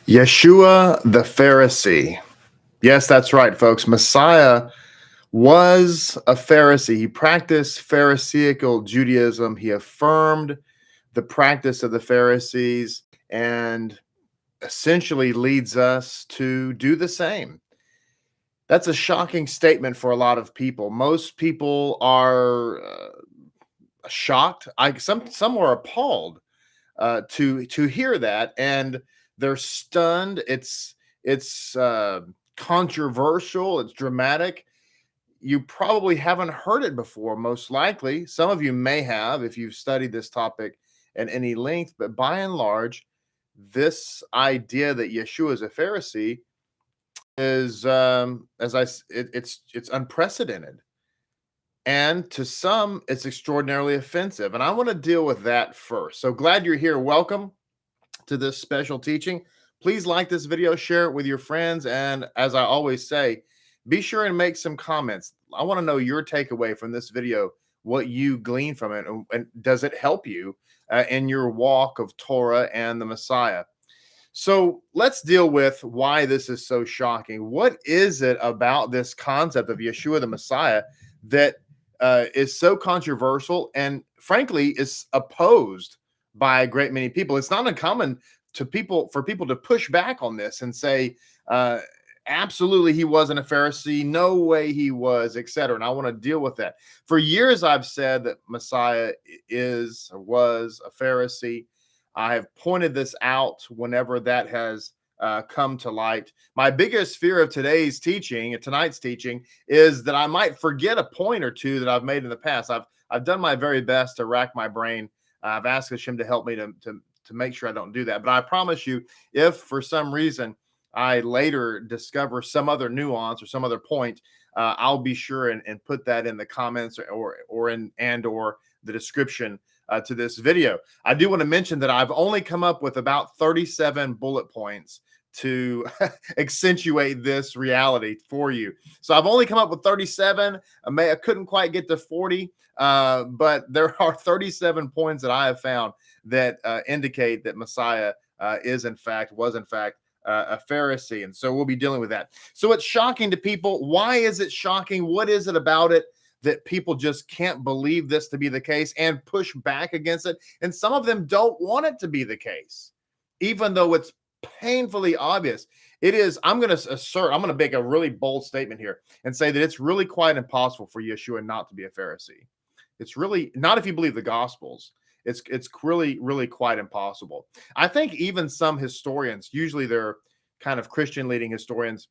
Yeshua the Pharisee. Yes, that's right, folks. Messiah was a Pharisee. He practiced Pharisaical Judaism. He affirmed the practice of the Pharisees and essentially leads us to do the same. That's a shocking statement for a lot of people. Most people are shocked. Some are appalled to hear that, and they're stunned. It's controversial. It's dramatic. You probably haven't heard it before, most likely. Some of you may have if you've studied this topic at any length, but by and large, this idea that Yeshua is a Pharisee is, it's unprecedented, and to some, it's extraordinarily offensive. And I want to deal with that first. So glad you're here. Welcome to this special teaching. Please like this video, share it with your friends, and as I always say, be sure and make some comments. I want to know your takeaway from this video, what you glean from it, and does it help you in your walk of Torah and the Messiah? So let's deal with why this is so shocking. What is it about this concept of Yeshua the Messiah that is so controversial and frankly is opposed by a great many people? It's not uncommon for people to push back on this and say, absolutely, he wasn't a Pharisee. No way he was, etc. And I want to deal with that. For years, I've said that Messiah is or was a Pharisee. I have pointed this out whenever that has come to light. My biggest fear of tonight's teaching, is that I might forget a point or two that I've made in the past. I've done my very best to rack my brain. I've asked Hashem to help me to make sure I don't do that. But I promise you, if for some reason I later discover some other nuance or some other point, I'll be sure and put that in the comments or the description to this video. I do want to mention that I've only come up with about 37 bullet points to accentuate this reality for you. So I've only come up with 37. I couldn't quite get to 40, but there are 37 points that I have found that indicate that Messiah was in fact a Pharisee. And so we'll be dealing with that. So it's shocking to people. Why is it shocking? What is it about it that people just can't believe this to be the case and push back against it? And some of them don't want it to be the case, even though it's painfully obvious. It is. I'm going to make a really bold statement here and say that it's really quite impossible for Yeshua not to be a Pharisee. It's really not if you believe the Gospels. It's really, really quite impossible. I think even some historians, usually they're kind of Christian leading historians,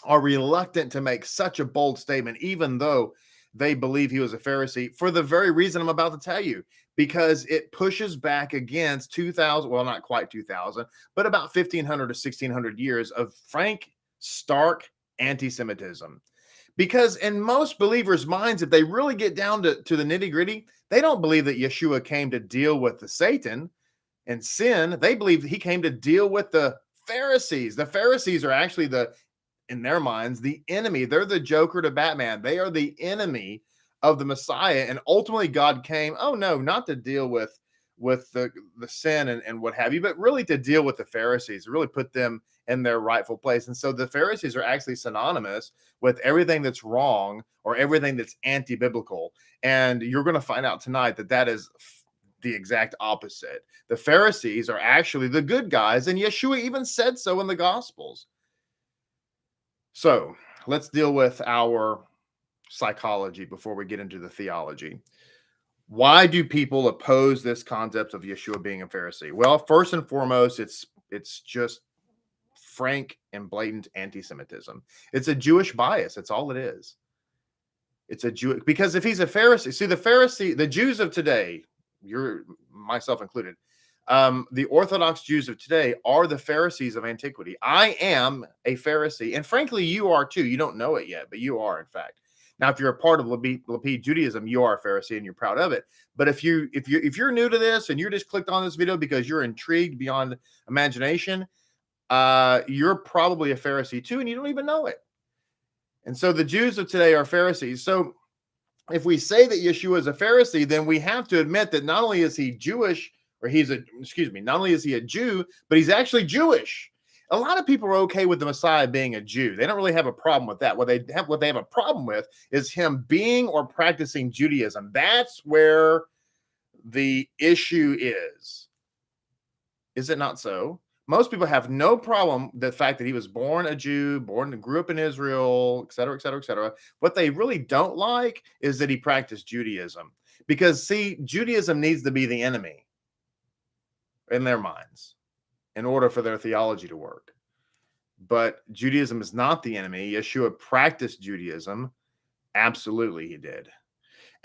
are reluctant to make such a bold statement, even though they believe he was a Pharisee, for the very reason I'm about to tell you, because it pushes back against 2,000, well, not quite 2,000, but about 1,500 to 1,600 years of frank, stark anti-Semitism. Because in most believers' minds, if they really get down to the nitty-gritty, they don't believe that Yeshua came to deal with the Satan and sin. They believe that he came to deal with the Pharisees. The Pharisees are actually in their minds, the enemy. They're the Joker to Batman. They are the enemy of the Messiah. And ultimately, God came, not to deal with the sin and what have you, but really to deal with the Pharisees, really put them in their rightful place. And so the Pharisees are actually synonymous with everything that's wrong or everything that's anti-biblical. And you're going to find out tonight that is the exact opposite. The Pharisees are actually the good guys, and Yeshua even said so in the Gospels. So let's deal with our psychology before we get into the theology. Why do people oppose this concept of Yeshua being a Pharisee? Well, first and foremost, it's just frank and blatant anti-Semitism. It's a Jewish bias. That's all it is. It's because if he's a Pharisee, see, the Jews of today, myself included, the Orthodox Jews of today are the Pharisees of antiquity. I am a Pharisee, and frankly, you are too. You don't know it yet, but you are, in fact. Now, if you're a part of Lapid Judaism, you are a Pharisee and you're proud of it. But if you're new to this and you're just clicked on this video because you're intrigued beyond imagination, you're probably a Pharisee too, and you don't even know it. And so the Jews of today are Pharisees. So if we say that Yeshua is a Pharisee, then we have to admit that not only is he Jewish, not only is he a Jew, but he's actually Jewish. A lot of people are okay with the Messiah being a Jew. They don't really have a problem with that. What they have a problem with is him being or practicing Judaism. That's where the issue is. Is it not so? Most people have no problem with the fact that he was born a Jew, born and grew up in Israel, et cetera, et cetera, et cetera. What they really don't like is that he practiced Judaism. Because, see, Judaism needs to be the enemy in their minds in order for their theology to work. But Judaism is not the enemy. Yeshua practiced Judaism. Absolutely, he did.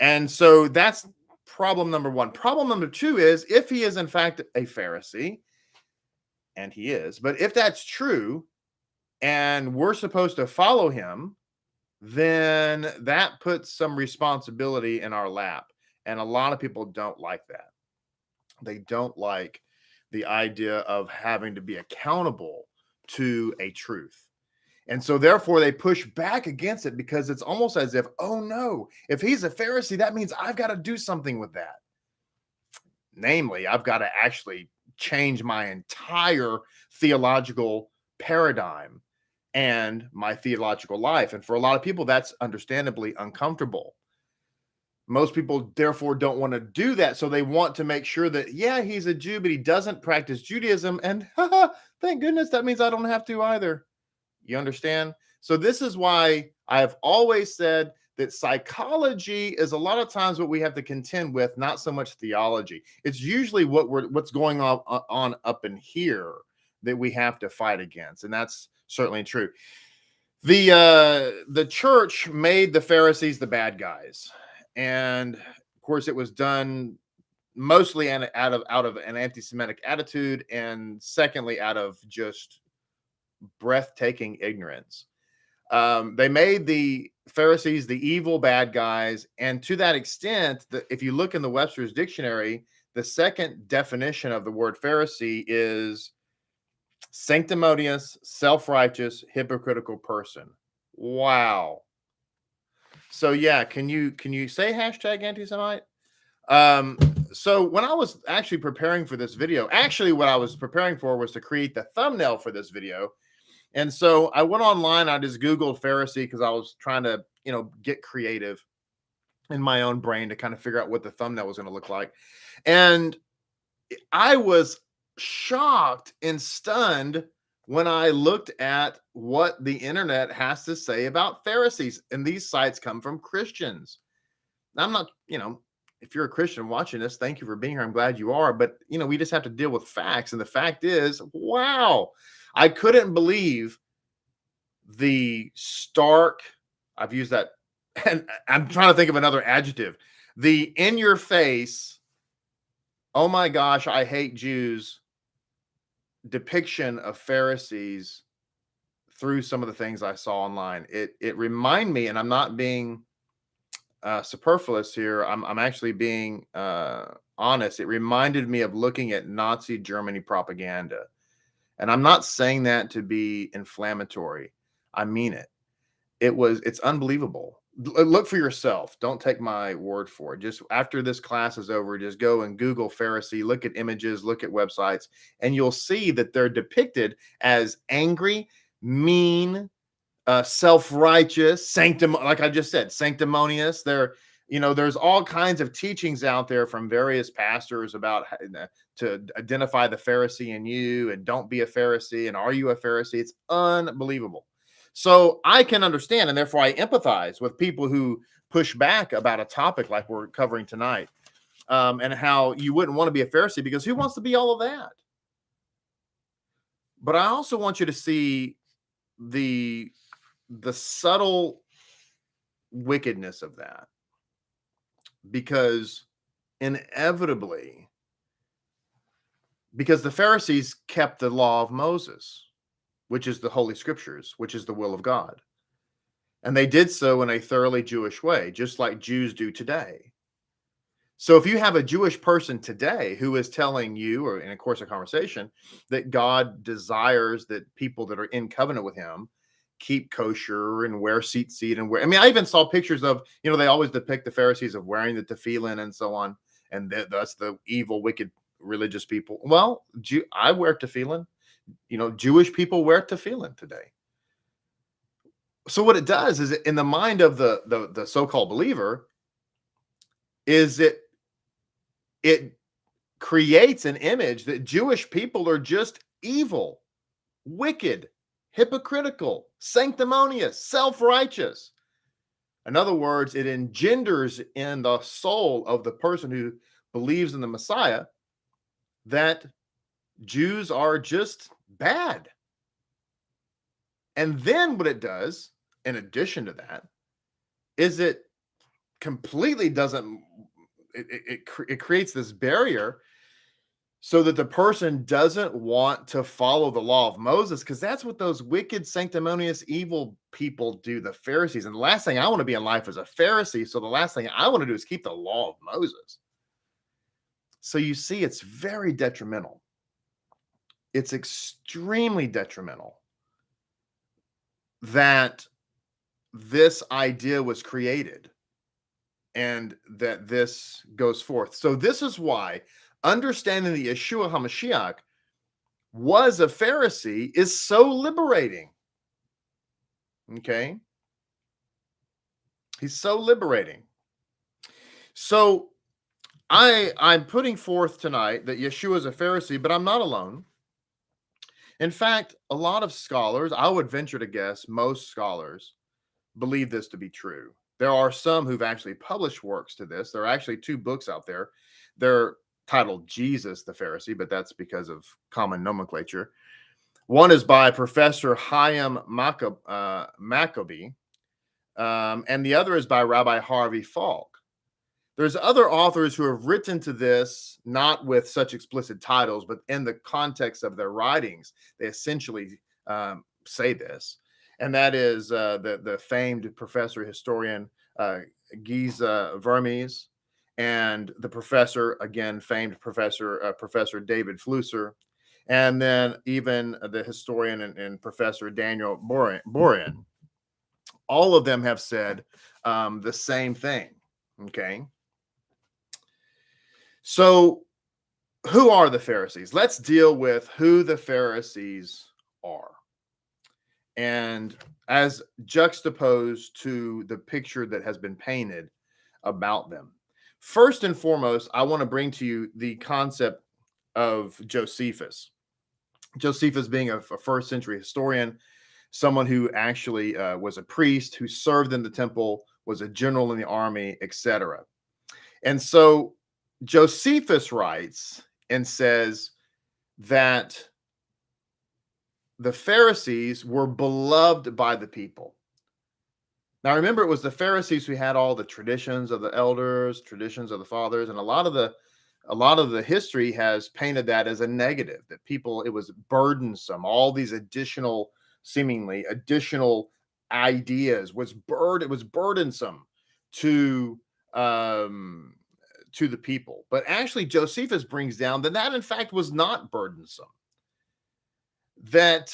And so that's problem number one. Problem number two is, if he is in fact a Pharisee, and he is, but if that's true and we're supposed to follow him, then that puts some responsibility in our lap. And a lot of people don't like that. They don't like the idea of having to be accountable to a truth. And so therefore they push back against it, because it's almost as if, oh no, if he's a Pharisee, that means I've got to do something with that. Namely, I've got to actually change my entire theological paradigm and my theological life. And for a lot of people, that's understandably uncomfortable. Most people therefore don't want to do that. So they want to make sure that, yeah, he's a Jew, but he doesn't practice Judaism. And thank goodness, that means I don't have to either. You understand? So this is why I've always said that psychology is a lot of times what we have to contend with, not so much theology. It's usually what's going on up in here that we have to fight against. And that's certainly true. The church made the Pharisees the bad guys. And of course, it was done mostly out of an anti-Semitic attitude, and secondly, out of just breathtaking ignorance. They made the Pharisees the evil bad guys, and to that extent, if you look in the Webster's dictionary, the second definition of the word Pharisee is sanctimonious, self-righteous, hypocritical person. Wow. So yeah, can you say hashtag anti-Semite? So when I was actually preparing for this video, actually what I was preparing for was to create the thumbnail for this video. And so I went online, I just Googled Pharisee, because I was trying to, get creative in my own brain to kind of figure out what the thumbnail was going to look like. And I was shocked and stunned when I looked at what the internet has to say about Pharisees. And these sites come from Christians. Now, I'm not, if you're a Christian watching this, thank you for being here. I'm glad you are. But, we just have to deal with facts. And the fact is, wow, I couldn't believe the stark, I've used that, and I'm trying to think of another adjective, the in your face, oh my gosh, I hate Jews depiction of Pharisees through some of the things I saw online. It reminded me, and I'm not being superfluous here, I'm actually being honest. It reminded me of looking at Nazi Germany propaganda. And I'm not saying that to be inflammatory. I mean it. It's unbelievable. Look for yourself. Don't take my word for it. Just after this class is over, just go and Google Pharisee, look at images, look at websites, and you'll see that they're depicted as angry, mean, self-righteous, like I just said, sanctimonious. There's all kinds of teachings out there from various pastors about to identify the Pharisee in you, and don't be a Pharisee, and are you a Pharisee? It's unbelievable. So I can understand, and therefore I empathize with people who push back about a topic like we're covering tonight, and how you wouldn't want to be a Pharisee, because who wants to be all of that? But I also want you to see the subtle wickedness of that, because inevitably, because the Pharisees kept the law of Moses, which is the Holy Scriptures, which is the will of God. And they did so in a thoroughly Jewish way, just like Jews do today. So if you have a Jewish person today who is telling you, or in a course of conversation, that God desires that people that are in covenant with him keep kosher and wear tzitzit and I even saw pictures of, they always depict the Pharisees of wearing the tefillin and so on. And that's the evil, wicked religious people. Well, I wear tefillin. Jewish people wear tefillin today. So what it does is, in the mind of the so-called believer, is it creates an image that Jewish people are just evil, wicked, hypocritical, sanctimonious, self-righteous. In other words, it engenders in the soul of the person who believes in the Messiah that Jews are just bad. And then what it does, in addition to that, is it completely doesn't, it creates this barrier so that the person doesn't want to follow the law of Moses, because that's what those wicked, sanctimonious, evil people do, the Pharisees. And the last thing I want to be in life is a Pharisee. So the last thing I want to do is keep the law of Moses. So you see, it's very detrimental. It's extremely detrimental that this idea was created and that this goes forth. So this is why understanding that Yeshua HaMashiach was a Pharisee is so liberating. Okay? He's so liberating. So I'm putting forth tonight that Yeshua is a Pharisee, but I'm not alone. In fact, a lot of scholars, I would venture to guess most scholars, believe this to be true. There are some who've actually published works to this. There are actually 2 books out there. They're titled Jesus the Pharisee, but that's because of common nomenclature. One is by Professor Chaim Maccabee, and the other is by Rabbi Harvey Falk. There's other authors who have written to this, not with such explicit titles, but in the context of their writings, they essentially say this. And that is the famed professor historian Giza Vermes, and the professor, again, famed Professor David Flusser, and then even the historian and Professor Daniel Borin. All of them have said the same thing. Okay. So who are the Pharisees? Let's deal with who the Pharisees are, and as juxtaposed to the picture that has been painted about them. First and foremost, I want to bring to you the concept of Josephus. Josephus being a first century historian, someone who actually was a priest, who served in the temple, was a general in the army, etc. And so Josephus writes and says that the Pharisees were beloved by the people. Now, remember, it was the Pharisees who had all the traditions of the elders, traditions of the fathers, and a lot of the history has painted that as a negative, that people, it was burdensome. All these seemingly additional ideas it was burdensome to the people. But actually, Josephus brings down that in fact was not burdensome. That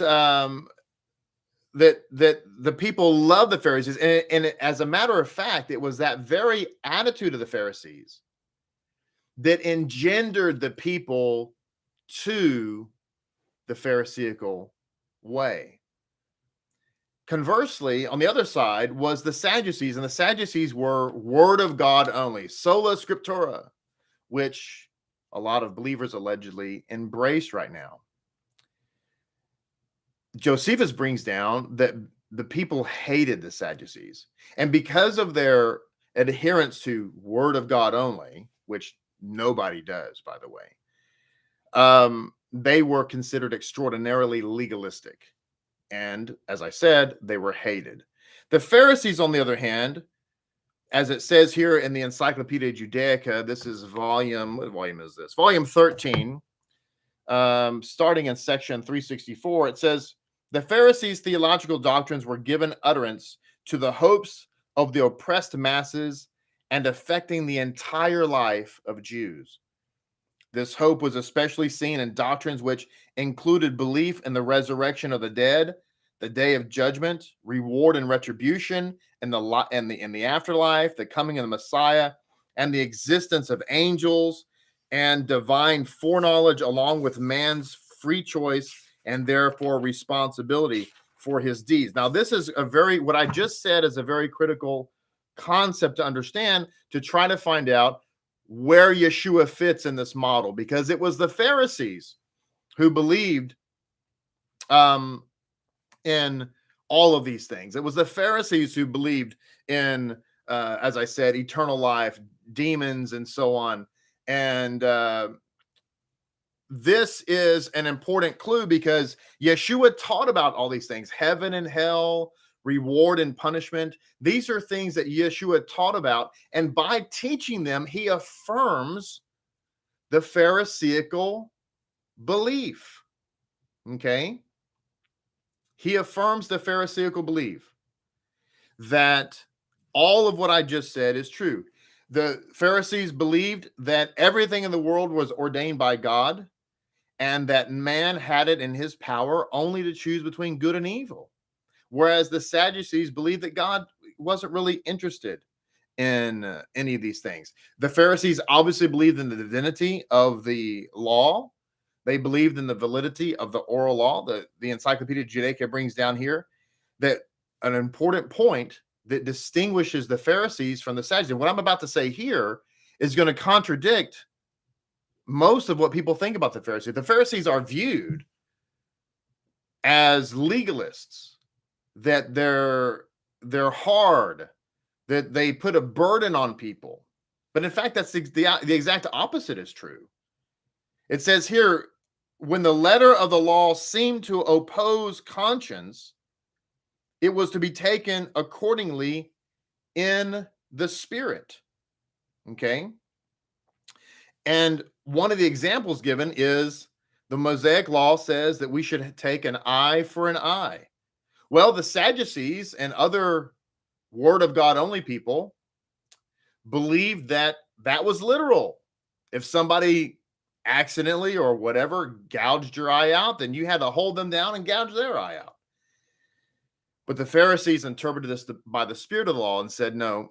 the people loved the Pharisees, and as a matter of fact, it was that very attitude of the Pharisees that engendered the people to the Pharisaical way. Conversely, on the other side was the Sadducees, and the Sadducees were word of God only, sola scriptura, which a lot of believers allegedly embrace right now. Josephus brings down that the people hated the Sadducees, and because of their adherence to word of God only, which nobody does, by the way, they were considered extraordinarily legalistic. And as I said, they were hated. The Pharisees, on the other hand, as it says here in the Encyclopedia Judaica, this is what volume is this? Volume 13, starting in section 364, it says, the Pharisees' theological doctrines were given utterance to the hopes of the oppressed masses and affecting the entire life of Jews. This hope was especially seen in doctrines which included belief in the resurrection of the dead, the day of judgment, reward and retribution, and the afterlife, the coming of the Messiah, and the existence of angels and divine foreknowledge, along with man's free choice and therefore responsibility for his deeds. Now, this is what I just said is a very critical concept to understand, to try to find out where Yeshua fits in this model, because it was the Pharisees who believed in all of these things. It was the Pharisees who believed in, as I said, eternal life, demons, and so on. And this is an important clue, because Yeshua taught about all these things: heaven and hell, reward and punishment. These are things that Yeshua taught about. And by teaching them, he affirms the Pharisaical belief. Okay? He affirms the Pharisaical belief that all of what I just said is true. The Pharisees believed that everything in the world was ordained by God, and that man had it in his power only to choose between good and evil. Whereas the Sadducees believed that God wasn't really interested in any of these things. The Pharisees obviously believed in the divinity of the law. They believed in the validity of the oral law. The Encyclopedia Judaica brings down here that an important point that distinguishes the Pharisees from the Sadducees. What I'm about to say here is going to contradict most of what people think about the Pharisees. The Pharisees are viewed as legalists, that they're hard, that they put a burden on people. But in fact, that's the exact opposite is true. It says here, when the letter of the law seemed to oppose conscience, it was to be taken accordingly in the spirit. Okay? And one of the examples given is the Mosaic law says that we should take an eye for an eye. Well, the Sadducees and other Word of God only people believed that that was literal. If somebody accidentally or whatever gouged your eye out, then you had to hold them down and gouge their eye out. But the Pharisees interpreted this by the spirit of the law and said, no.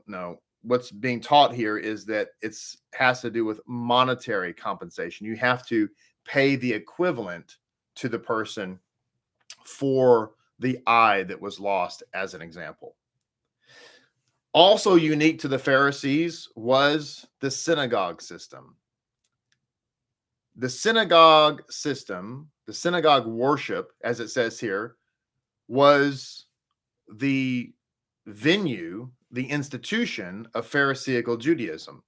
What's being taught here is that it has to do with monetary compensation. You have to pay the equivalent to the person for the eye that was lost, as an example. Also unique to the Pharisees was the synagogue system. The synagogue system, the synagogue worship, as it says here, was the venue, the institution of Pharisaical Judaism.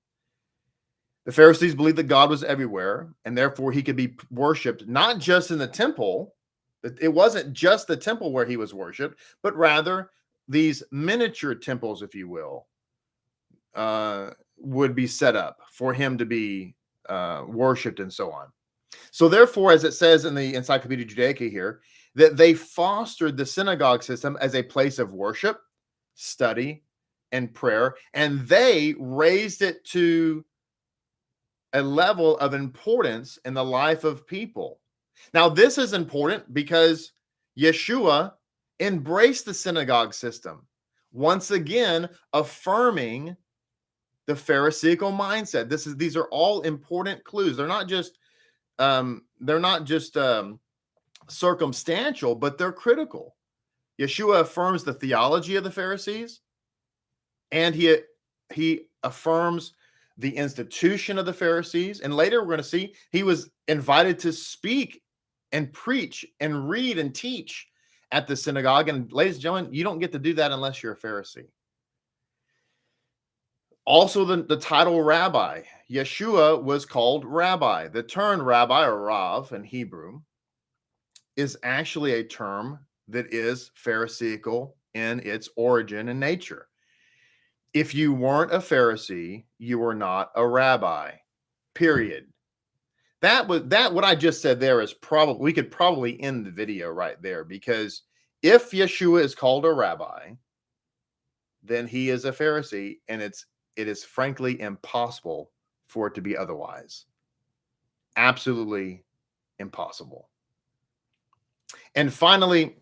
The Pharisees believed that God was everywhere, and therefore he could be worshipped not just in the temple. It wasn't just the temple where he was worshipped, but rather these miniature temples, if you will, would be set up for him to be worshipped and so on. So therefore, as it says in the Encyclopedia Judaica here, that they fostered the synagogue system as a place of worship, study, and prayer, and they raised it to a level of importance in the life of people. Now, this is important because Yeshua embraced the synagogue system, once again affirming the Pharisaical mindset. These are all important clues. They're not just circumstantial, but they're critical. Yeshua affirms the theology of the Pharisees, and he affirms the institution of the Pharisees. And later we're going to see he was invited to speak and preach and read and teach at the synagogue. And ladies and gentlemen, you don't get to do that unless you're a Pharisee. Also, the title rabbi. Yeshua was called rabbi. The term rabbi, or rav in Hebrew, is actually a term that is Pharisaical in its origin and nature. If you weren't a Pharisee, you were not a rabbi, period. What I just said there is we could probably end the video right there, because if Yeshua is called a rabbi, then he is a Pharisee, and it is frankly impossible for it to be otherwise. Absolutely impossible. And finally,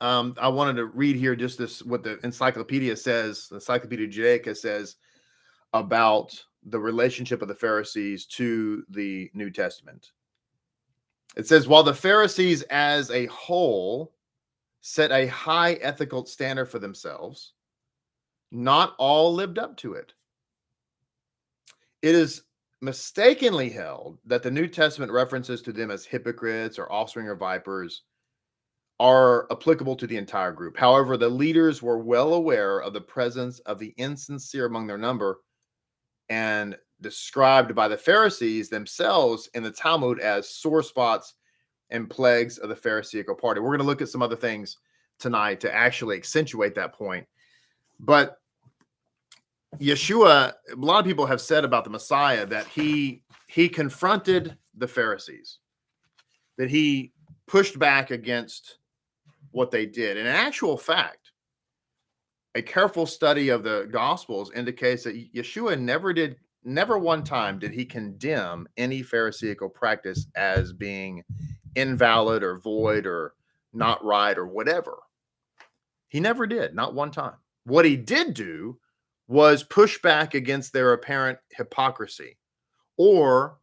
I wanted to read here just what the encyclopedia says, the Encyclopedia Judaica says about the relationship of the Pharisees to the New Testament. It says, while the Pharisees as a whole set a high ethical standard for themselves, not all lived up to it. It is mistakenly held that the New Testament references to them as hypocrites or offspring of vipers are applicable to the entire group. However, the leaders were well aware of the presence of the insincere among their number and described by the Pharisees themselves in the Talmud as sore spots and plagues of the Pharisaical party. We're going to look at some other things tonight to actually accentuate that point. But Yeshua, a lot of people have said about the Messiah that he confronted the Pharisees, that he pushed back against what they did. And in actual fact, a careful study of the Gospels indicates that Yeshua never one time did he condemn any Pharisaical practice as being invalid or void or not right or whatever. He never did, not one time. What he did do was push back against their apparent hypocrisy or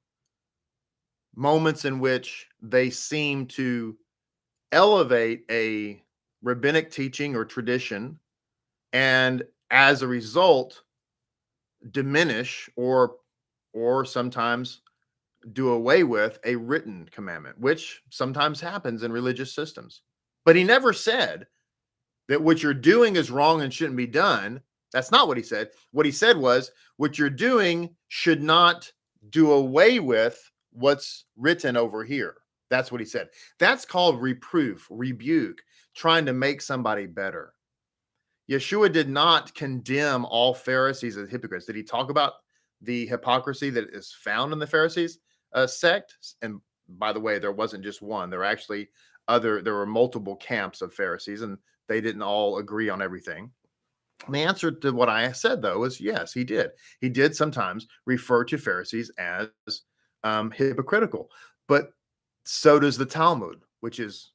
moments in which they seem to elevate a rabbinic teaching or tradition and as a result diminish or sometimes do away with a written commandment, which sometimes happens in religious systems. But he never said that what you're doing is wrong and shouldn't be done. That's not what he said. What he said was, what you're doing should not do away with what's written over here. That's what he said. That's called reproof, rebuke, trying to make somebody better. Yeshua did not condemn all Pharisees as hypocrites. Did he talk about the hypocrisy that is found in the Pharisees sect? And by the way, there wasn't just one. There were multiple camps of Pharisees, and they didn't all agree on everything. And the answer to what I said, though, is yes, he did. He did sometimes refer to Pharisees as hypocritical, but so does the Talmud, which is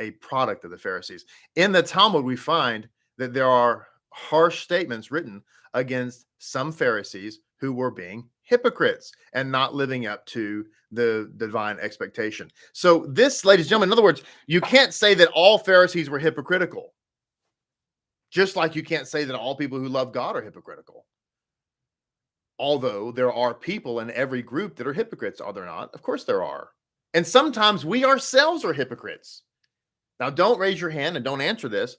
a product of the Pharisees. In the Talmud, we find that there are harsh statements written against some Pharisees who were being hypocrites and not living up to the divine expectation. So this, ladies and gentlemen, in other words, you can't say that all Pharisees were hypocritical, just like you can't say that all people who love God are hypocritical. Although there are people in every group that are hypocrites, are there not? Of course there are. And sometimes we ourselves are hypocrites. Now, don't raise your hand and don't answer this,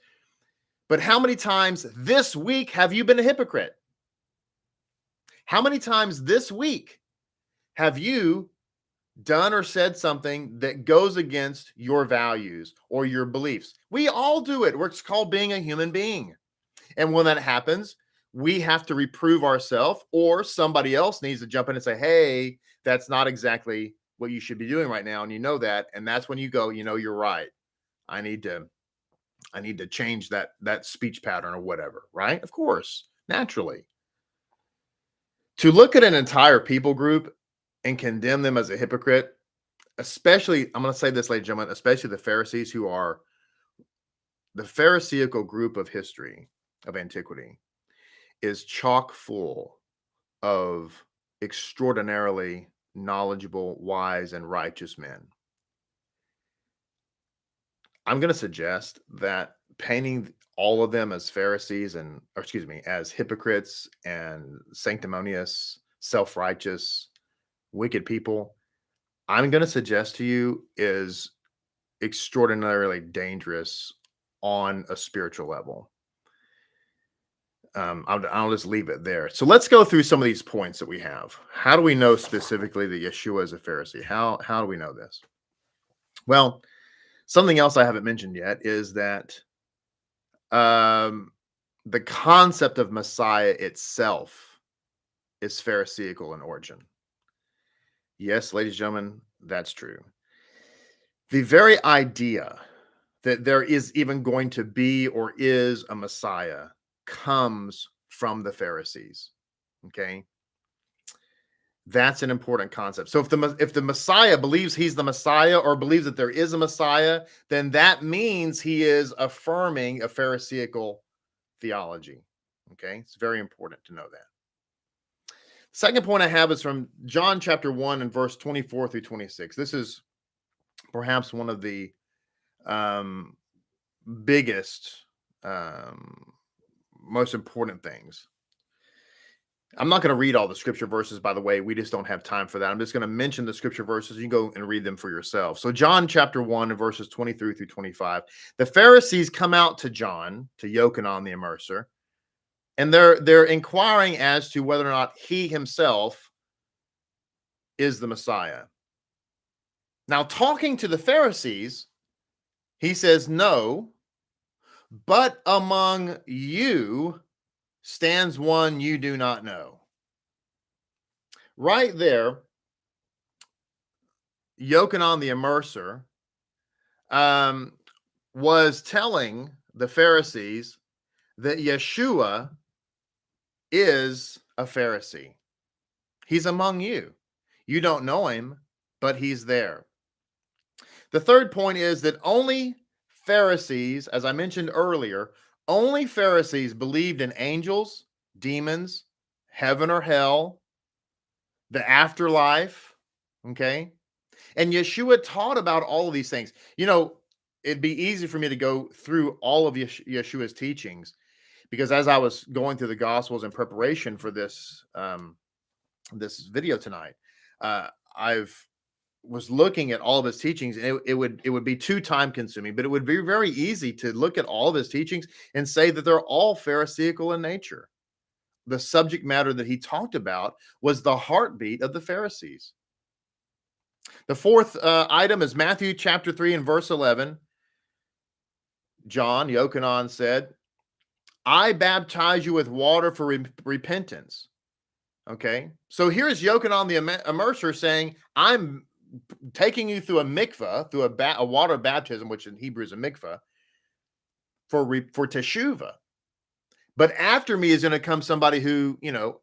but how many times this week have you been a hypocrite? How many times this week have you done or said something that goes against your values or your beliefs? We all do it. It's called being a human being. And when that happens, we have to reprove ourselves, or somebody else needs to jump in and say, hey, that's not exactly what you should be doing right now. And you know that. And that's when you go, you're right. I need to change that speech pattern or whatever, right? Of course, naturally. To look at an entire people group and condemn them as a hypocrite, especially, I'm going to say this, ladies and gentlemen, especially the Pharisees, who are the Pharisaical group of history, of antiquity, is chock full of extraordinarily knowledgeable, wise, and righteous men. I'm going to suggest that painting all of them as Pharisees as hypocrites and sanctimonious, self-righteous, wicked people, I'm going to suggest to you is extraordinarily dangerous on a spiritual level. I'll just leave it there. So let's go through some of these points that we have. How do we know specifically that Yeshua is a Pharisee? How do we know this? Well, something else I haven't mentioned yet is that the concept of Messiah itself is Pharisaical in origin. Yes, ladies and gentlemen, that's true. The very idea that there is even going to be or is a Messiah comes from the Pharisees. Okay. That's an important concept. So if the Messiah believes he's the Messiah or believes that there is a Messiah, then that means he is affirming a Pharisaical theology. Okay. It's very important to know that. Second point I have is from John chapter 1 and verse 24 through 26. This is perhaps one of the um, biggest, most important things. I'm not going to read all the scripture verses, by the way. We just don't have time for that. I'm just going to mention the scripture verses. You can go and read them for yourself. So John chapter 1 and verses 23 through 25. The Pharisees come out to John, to Yochanan the immerser, and they're inquiring as to whether or not he himself is the Messiah. Now, talking to the Pharisees, he says, no, but among you stands one you do not know. Right there, Yochanan the immerser was telling the Pharisees that Yeshua is a Pharisee. He's among you. You don't know him, but he's there. The third point is that only Pharisees, as I mentioned earlier, only Pharisees believed in angels, demons, heaven or hell, the afterlife, okay? And Yeshua taught about all of these things. You know, it'd be easy for me to go through all of Yeshua's teachings, because as I was going through the Gospels in preparation for this this video tonight, I've was looking at all of his teachings, and it would be too time consuming, but it would be very easy to look at all of his teachings and say that they're all Pharisaical in nature. The subject matter that he talked about was the heartbeat of the Pharisees. The fourth item is Matthew chapter 3 and verse 11. John, Yochanan, said, I baptize you with water for repentance. Okay, so here's Yochanan the immerser saying, I'm taking you through a mikvah, through a water baptism, which in Hebrew is a mikvah, for teshuvah. But after me is going to come somebody who, you know,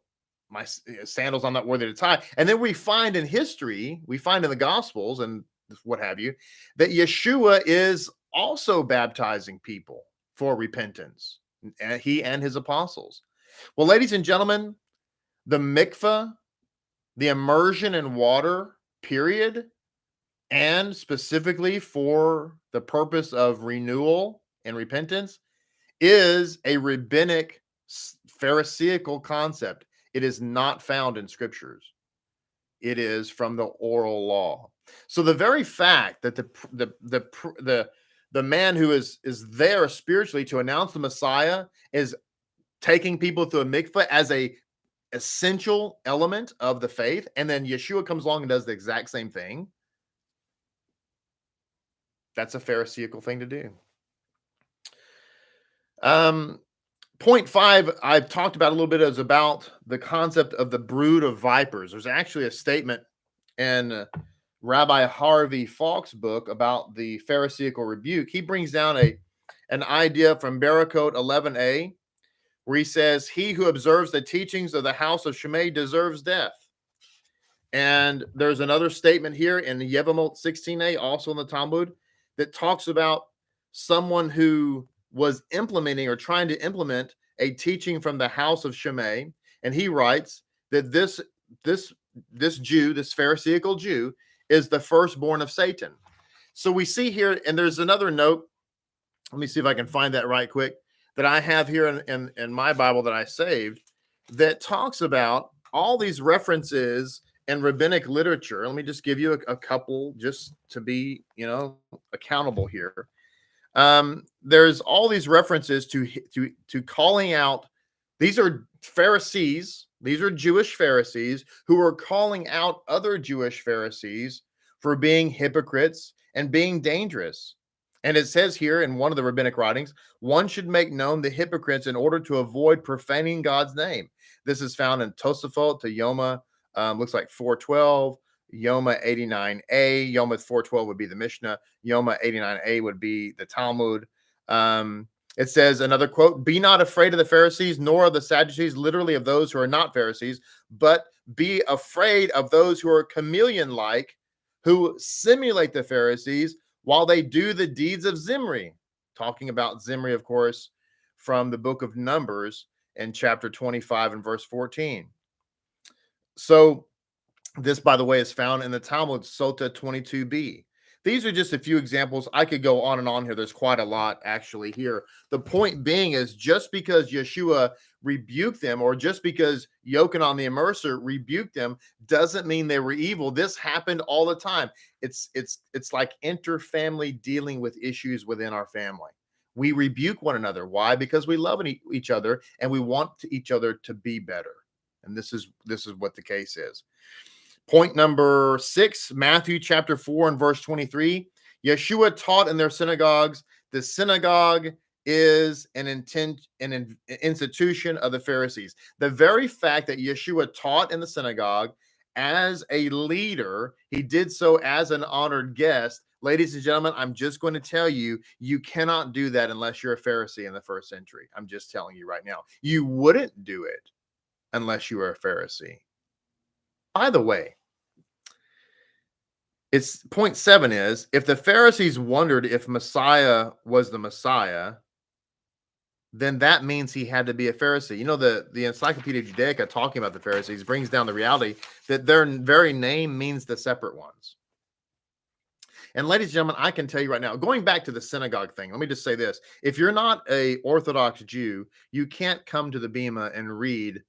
my sandals I'm not worthy to tie. And then we find in history, we find in the Gospels and what have you, that Yeshua is also baptizing people for repentance, and he and his apostles. Well, ladies and gentlemen, the mikvah, the immersion in water, period, and specifically for the purpose of renewal and repentance, is a rabbinic Pharisaical concept. It is not found in scriptures. It is from the oral law. So the very fact that the man who is there spiritually to announce the Messiah is taking people through a mikvah as a essential element of the faith, and then Yeshua comes along and does the exact same thing, that's a Pharisaical thing to do. Point 5, I've talked about a little bit, is about the concept of the brood of vipers. There's actually a statement in Rabbi Harvey Falk's book about the Pharisaical rebuke. He brings down an idea from Barakot 11a, where he says, he who observes the teachings of the house of Shammai deserves death. And there's another statement here in Yevamot 16a, also in the Talmud, that talks about someone who was implementing or trying to implement a teaching from the house of Shammai. And he writes that this Jew, this Pharisaical Jew, is the firstborn of Satan. So we see here, and there's another note. Let me see if I can find that right quick, that I have here in my Bible that I saved, that talks about all these references in rabbinic literature. Let me just give you a couple just to be, you know, accountable here. There's all these references to calling out. These are Pharisees. These are Jewish Pharisees who are calling out other Jewish Pharisees for being hypocrites and being dangerous. And it says here in one of the rabbinic writings, one should make known the hypocrites in order to avoid profaning God's name. This is found in Tosafot to Yoma, looks like 412, Yoma 89a. Yoma 412 would be the Mishnah. Yoma 89a would be the Talmud. It says, another quote, be not afraid of the Pharisees, nor of the Sadducees, literally of those who are not Pharisees, but be afraid of those who are chameleon-like, who simulate the Pharisees while they do the deeds of Zimri. Talking about Zimri, of course, from the book of Numbers in chapter 25 and verse 14. So this, by the way, is found in the Talmud, Sota 22b. These are just a few examples. I could go on and on here. There's quite a lot actually here. The point being is just because Yeshua rebuked them, or just because Yochanan the Immerser rebuked them, doesn't mean they were evil. This happened all the time. It's like inter-family dealing with issues within our family. We rebuke one another. Why? Because we love each other and we want each other to be better. And this is what the case is. Point number 6, Matthew chapter 4 and verse 23. Yeshua taught in their synagogues. The synagogue is an institution of the Pharisees. The very fact that Yeshua taught in the synagogue as a leader, he did so as an honored guest. Ladies and gentlemen, I'm just going to tell you, you cannot do that unless you're a Pharisee in the first century. I'm just telling you right now. You wouldn't do it unless you were a Pharisee. By the way, it's point 7 is, if the Pharisees wondered if Messiah was the Messiah, then that means he had to be a Pharisee. You know, the Encyclopedia Judaica, talking about the Pharisees, brings down the reality that their very name means the separate ones. And ladies and gentlemen, I can tell you right now, going back to the synagogue thing, let me just say this. If you're not a Orthodox Jew, you can't come to the Bema and read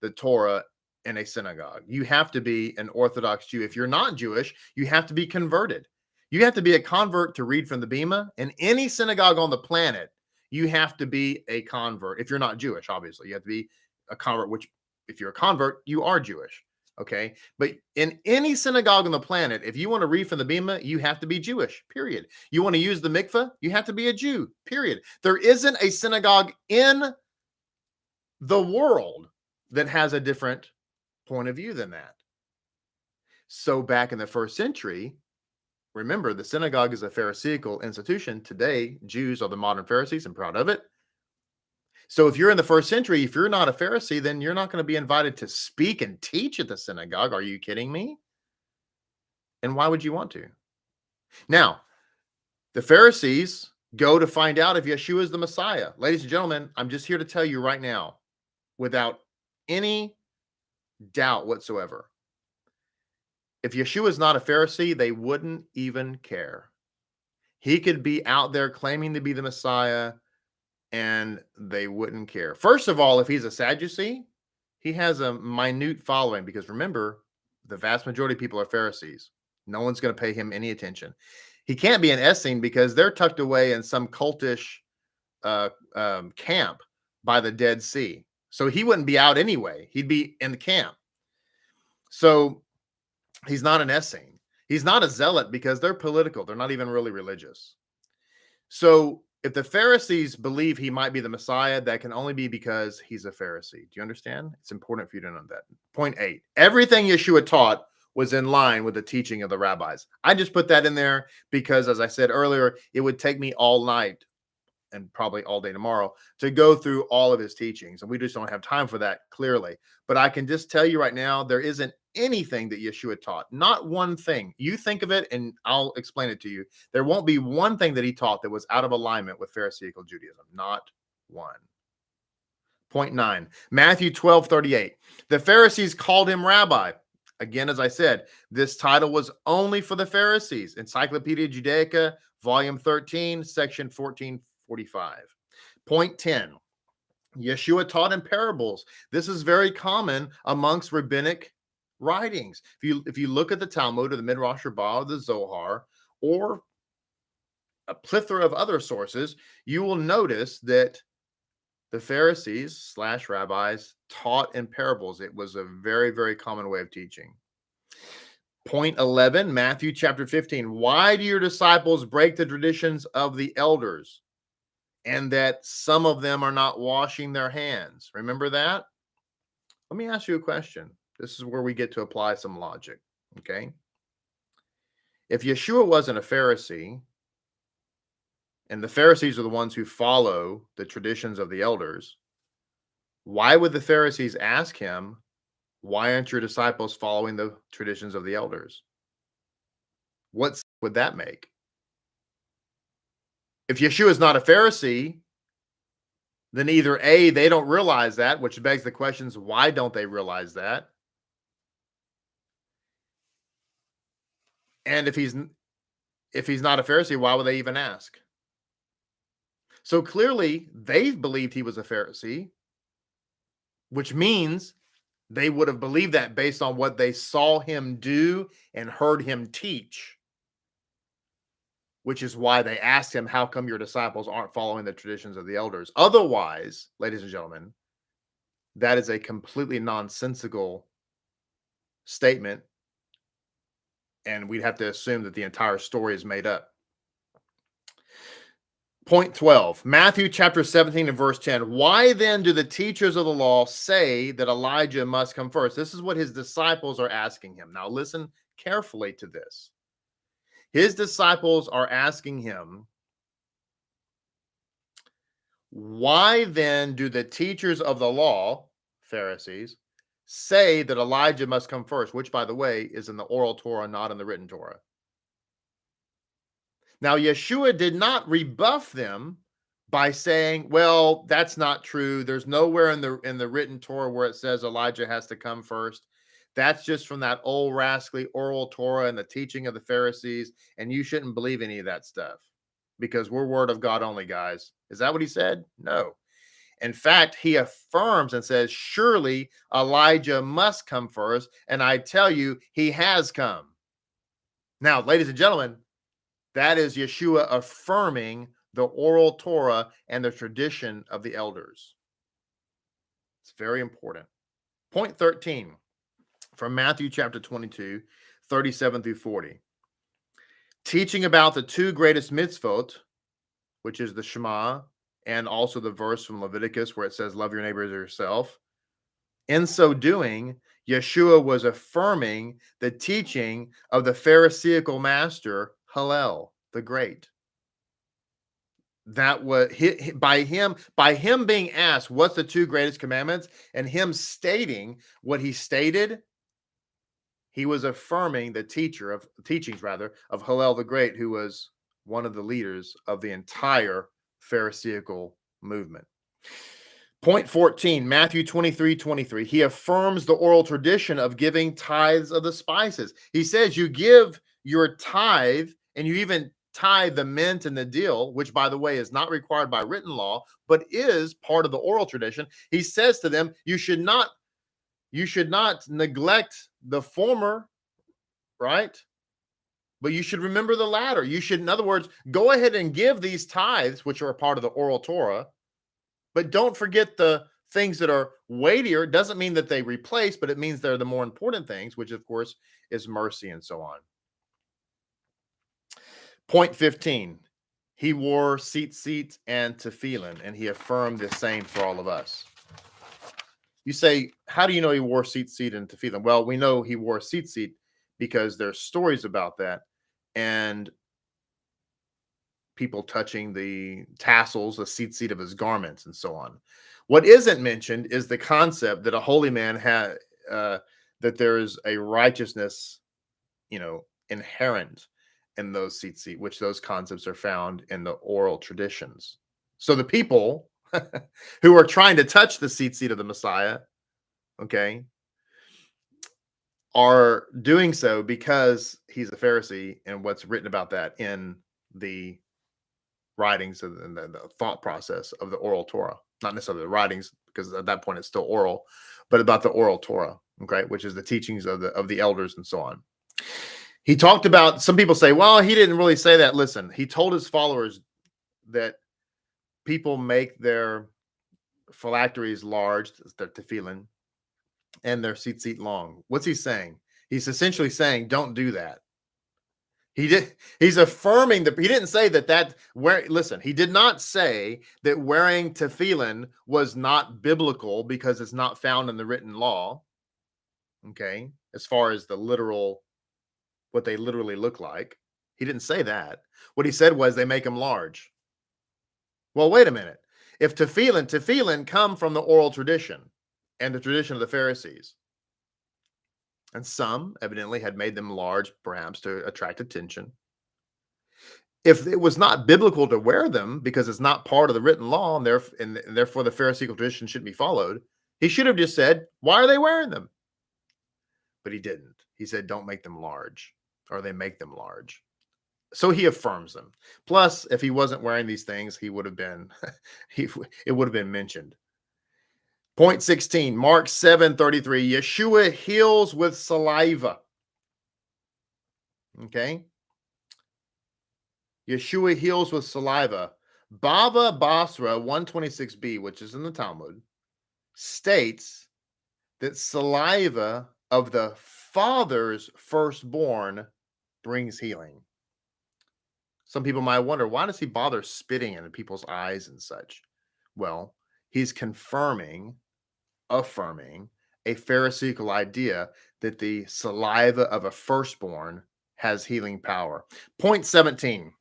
the Torah in a synagogue. You have to be an Orthodox Jew. If you're not Jewish, you have to be converted. You have to be a convert to read from the Bema. In any synagogue on the planet, you have to be a convert. If you're not Jewish, obviously, you have to be a convert, which if you're a convert, you are Jewish. Okay. But in any synagogue on the planet, if you want to read from the Bema, you have to be Jewish, period. You want to use the mikveh, you have to be a Jew, period. There isn't a synagogue in the world that has a different point of view than that. So back in the first century, remember, the synagogue is a Pharisaical institution. Today, Jews are the modern Pharisees. I'm proud of it. So if you're in the first century, if you're not a Pharisee, then you're not going to be invited to speak and teach at the synagogue. Are you kidding me? And why would you want to? Now, the Pharisees go to find out if Yeshua is the Messiah. Ladies and gentlemen, I'm just here to tell you right now, without any doubt whatsoever, if Yeshua is not a Pharisee, they wouldn't even care. He could be out there claiming to be the Messiah, and they wouldn't care. First of all, if he's a Sadducee, he has a minute following, because remember, the vast majority of people are Pharisees. No one's going to pay him any attention. He can't be an Essene because they're tucked away in some cultish camp by the Dead Sea. So he wouldn't be out anyway. He'd be in the camp. So he's not an Essene. He's not a zealot because they're political. They're not even really religious. So if the Pharisees believe he might be the Messiah, that can only be because he's a Pharisee. Do you understand? It's important for you to know that. Point 8, everything Yeshua taught was in line with the teaching of the rabbis. I just put that in there because, as I said earlier, it would take me all night and probably all day tomorrow to go through all of his teachings. And we just don't have time for that, clearly. But I can just tell you right now, there isn't anything that Yeshua taught. Not one thing. You think of it and I'll explain it to you. There won't be one thing that he taught that was out of alignment with Pharisaical Judaism. Not one. Point 9, Matthew 12:38. The Pharisees called him Rabbi. Again, as I said, this title was only for the Pharisees. Encyclopedia Judaica, volume 13, section 1445. Point 10, Yeshua taught in parables. This is very common amongst rabbinic writings. If you look at the Talmud or the Midrash Rabbah or the Zohar or a plethora of other sources, you will notice that the Pharisees / rabbis taught in parables. It was a very, very common way of teaching. Point 11, Matthew chapter 15. Why do your disciples break the traditions of the elders, and that some of them are not washing their hands? Remember that? Let me ask you a question. This is where we get to apply some logic, okay? If Yeshua wasn't a Pharisee, and the Pharisees are the ones who follow the traditions of the elders, why would the Pharisees ask him, why aren't your disciples following the traditions of the elders? What sense would that make? If Yeshua is not a Pharisee, then either A, they don't realize that, which begs the questions, why don't they realize that? And if if he's not a Pharisee, why would they even ask? So clearly, they believed he was a Pharisee, which means they would have believed that based on what they saw him do and heard him teach, which is why they asked him, how come your disciples aren't following the traditions of the elders? Otherwise, ladies and gentlemen, that is a completely nonsensical statement, and we'd have to assume that the entire story is made up. Point 12, Matthew chapter 17 and verse 10. Why then do the teachers of the law say that Elijah must come first? This is what his disciples are asking him. Now listen carefully to this. His disciples are asking him, why then do the teachers of the law, Pharisees, say that Elijah must come first, which, by the way, is in the oral Torah, not in the written Torah. Now, Yeshua did not rebuff them by saying, well, that's not true. There's nowhere in the written Torah where it says Elijah has to come first. That's just from that old rascally oral Torah and the teaching of the Pharisees, and you shouldn't believe any of that stuff because we're word of God only, guys. Is that what he said? No. In fact, he affirms and says, surely Elijah must come first, and I tell you, he has come. Now, ladies and gentlemen, that is Yeshua affirming the oral Torah and the tradition of the elders. It's very important. Point 13 from Matthew chapter 22, 37 through 40. Teaching about the two greatest mitzvot, which is the Shema and also the verse from Leviticus where it says, love your neighbor as yourself. In so doing, Yeshua was affirming the teaching of the Pharisaical master, Hillel the Great. That was by him being asked, what's the two greatest commandments? And him stating what he stated, he was affirming the teachings of Hillel the Great, who was one of the leaders of the entire Pharisaical movement. Point 14, Matthew 23:23. He affirms the oral tradition of giving tithes of the spices. He says you give your tithe, and you even tithe the mint and the dill, which, by the way, is not required by written law, but is part of the oral tradition. He says to them, you should not neglect the former, right? But you should remember the latter. You should, in other words, go ahead and give these tithes, which are a part of the oral Torah, but don't forget the things that are weightier. It doesn't mean that they replace, but it means they're the more important things, which, of course, is mercy and so on. Point 15, he wore tzitzit and tefillin, and he affirmed the same for all of us. You say, how do you know he wore tzitzit and tefillin? Well, we know he wore tzitzit because there's stories about that, and people touching the tassels, the tzitzit of his garments, and so on. What isn't mentioned is the concept that a holy man had, that there is a righteousness, inherent in those tzitzit, which those concepts are found in the oral traditions. So the people who are trying to touch the tzitzit of the Messiah, okay, are doing so because he's a Pharisee and what's written about that in the writings and the thought process of the oral Torah. Not necessarily the writings, because at that point it's still oral, but about the oral Torah, okay, which is the teachings of the elders and so on. He talked about, some people say, well, he didn't really say that. Listen, he told his followers that people make their phylacteries large, their tefillin, and their tzitzit long. What's he saying? He's essentially saying, don't do that. He's affirming he didn't say listen, he did not say that wearing tefillin was not biblical because it's not found in the written law. Okay. As far as what they literally look like. He didn't say that. What he said was they make them large. Well, wait a minute. If tefillin come from the oral tradition and the tradition of the Pharisees, and some evidently had made them large, perhaps to attract attention. If it was not biblical to wear them because it's not part of the written law, and therefore the Pharisaical tradition shouldn't be followed, he should have just said, why are they wearing them? But he didn't. He said, don't make them large, or they make them large. So he affirms them. Plus, if he wasn't wearing these things, he would have been, it would have been mentioned. Point 16, Mark 7:33. Yeshua heals with saliva. Okay. Yeshua heals with saliva. Bava Basra 126b, which is in the Talmud, states that saliva of the father's firstborn brings healing. Some people might wonder, why does he bother spitting in people's eyes and such? Well, he's affirming a Pharisaical idea that the saliva of a firstborn has healing power. Point 17,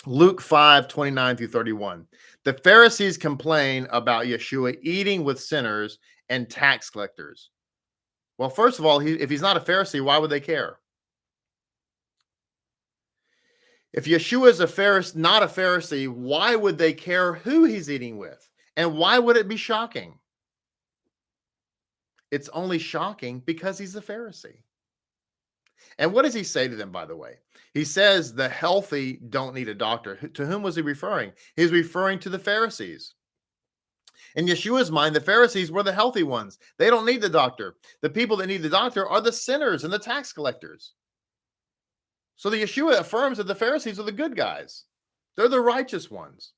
Luke 5:29-31. The Pharisees complain about Yeshua eating with sinners and tax collectors. Well, first of all, if he's not a Pharisee, why would they care? If Yeshua is not a Pharisee, why would they care who he's eating with? And why would it be shocking? It's only shocking because he's a Pharisee. And what does he say to them, by the way? He says the healthy don't need a doctor. To whom was he referring? He's referring to the Pharisees. In Yeshua's mind, the Pharisees were the healthy ones. They don't need the doctor. The people that need the doctor are the sinners and the tax collectors. So the Yeshua affirms that the Pharisees are the good guys. They're the righteous ones.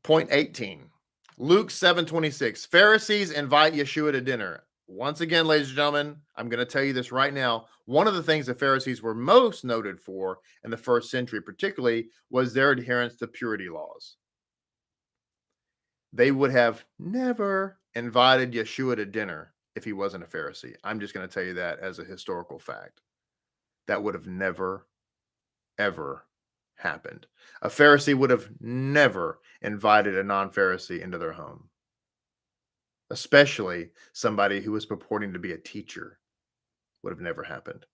Point 18, Luke 7:26. Pharisees invite Yeshua to dinner. Once again, ladies and gentlemen, I'm going to tell you this right now. One of the things the Pharisees were most noted for in the first century, particularly, was their adherence to purity laws. They would have never invited Yeshua to dinner if he wasn't a Pharisee. I'm just going to tell you that as a historical fact. That would have never, ever happened. A Pharisee would have never invited a non-Pharisee into their home, especially somebody who was purporting to be a teacher. Would have never happened.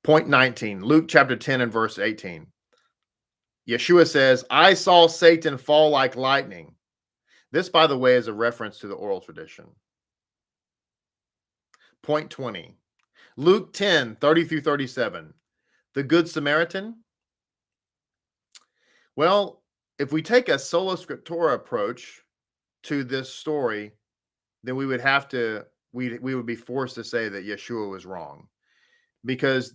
Point 19, Luke chapter 10 and verse 18. Yeshua says, I saw Satan fall like lightning. This, by the way, is a reference to the oral tradition. Point 20, Luke 10:30-37. The Good Samaritan. Well, if we take a sola scriptura approach to this story, then we would be forced to say that Yeshua was wrong. Because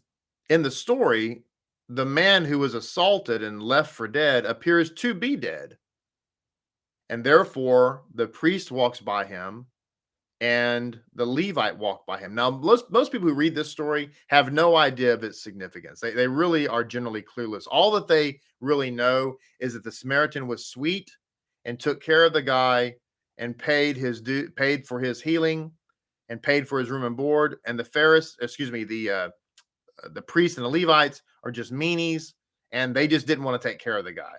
in the story, the man who was assaulted and left for dead appears to be dead. And therefore, the priest walks by him and the Levite walked by him. Now, most people who read this story have no idea of its significance. They really are generally clueless. All that they really know is that the Samaritan was sweet and took care of the guy and paid for his healing and paid for his room and board. And the priests and the Levites are just meanies, and they just didn't want to take care of the guy.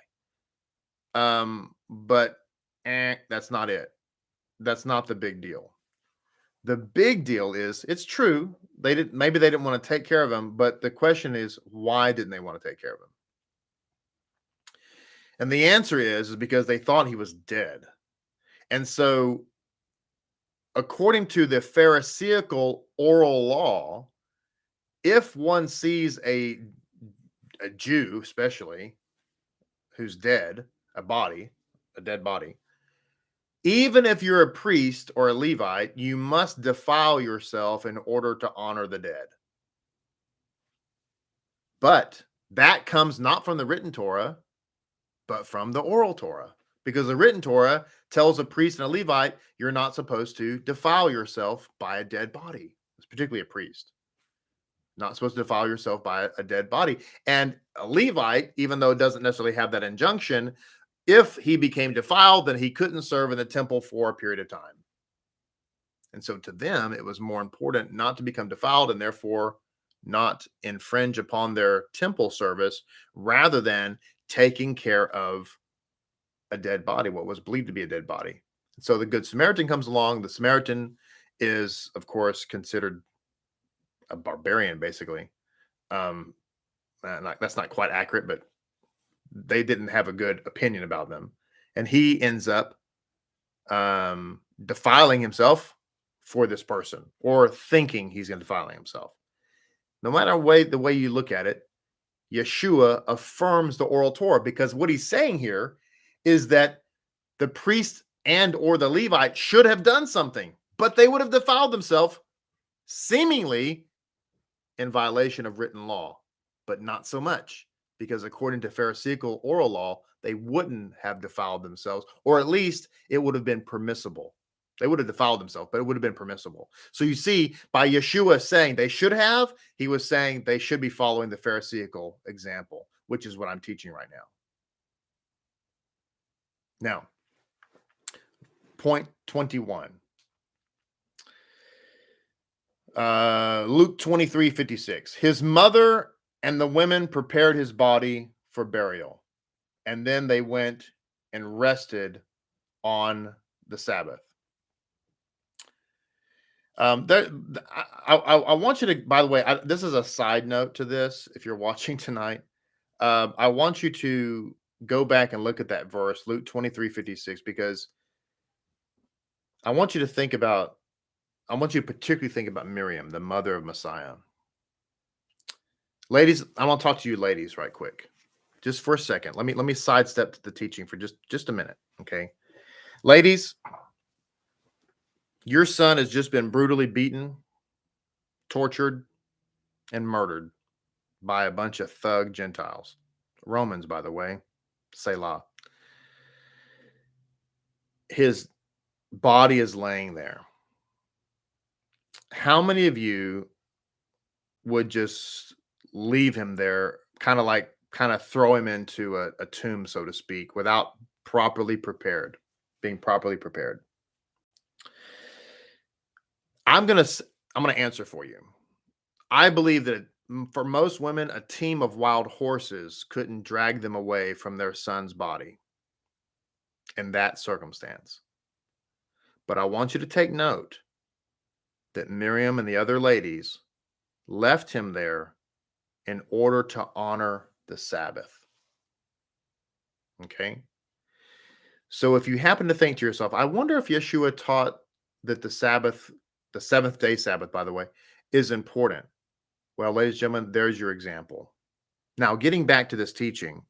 But that's not it. That's not the big deal. The big deal is, it's true, maybe they didn't want to take care of him, but the question is, why didn't they want to take care of him? And the answer is because they thought he was dead. And so, according to the Pharisaical oral law, if one sees a Jew, especially, who's dead, a dead body, even if you're a priest or a Levite, you must defile yourself in order to honor the dead. But that comes not from the written Torah, but from the oral Torah. Because the written Torah tells a priest and a Levite, you're not supposed to defile yourself by a dead body. It's particularly a priest. Not supposed to defile yourself by a dead body. And a Levite, even though it doesn't necessarily have that injunction, if he became defiled, then he couldn't serve in the temple for a period of time. And so to them, it was more important not to become defiled and therefore not infringe upon their temple service rather than taking care of a dead body, what was believed to be a dead body. So the Good Samaritan comes along. The Samaritan is, of course, considered a barbarian, basically. That's not quite accurate, but they didn't have a good opinion about them. And he ends up defiling himself for this person, or thinking he's going to defile himself. No matter the way you look at it, Yeshua affirms the oral Torah, because what he's saying here is that the priest and or the Levite should have done something, but they would have defiled themselves, seemingly in violation of written law, but not so much, because according to Pharisaical oral law, they wouldn't have defiled themselves, or at least it would have been permissible. They would have defiled themselves, but it would have been permissible. So you see, by Yeshua saying they should have, he was saying they should be following the Pharisaical example, which is what I'm teaching right now. Now, point 21. Luke 23:56. His mother and the women prepared his body for burial, and then they went and rested on the Sabbath. I want you to, by the way, this is a side note to this. If you're watching tonight, I want you to go back and look at that verse, Luke 23:56, because I want you to particularly think about Miriam, the mother of Messiah. Ladies, I want to talk to you ladies right quick. Just for a second. Let me sidestep to the teaching for just a minute, okay? Ladies, your son has just been brutally beaten, tortured, and murdered by a bunch of thug Gentiles. Romans, by the way. Selah. His body is laying there. How many of you would just leave him there, kind of throw him into a tomb, so to speak, without being properly prepared? I'm gonna answer for you. I believe that for most women, a team of wild horses couldn't drag them away from their son's body in that circumstance. But I want you to take note that Miriam and the other ladies left him there in order to honor the Sabbath. Okay? So if you happen to think to yourself, I wonder if Yeshua taught that the Sabbath, the seventh day Sabbath, by the way, is important. Well, ladies and gentlemen, there's your example. Now, getting back to this teaching,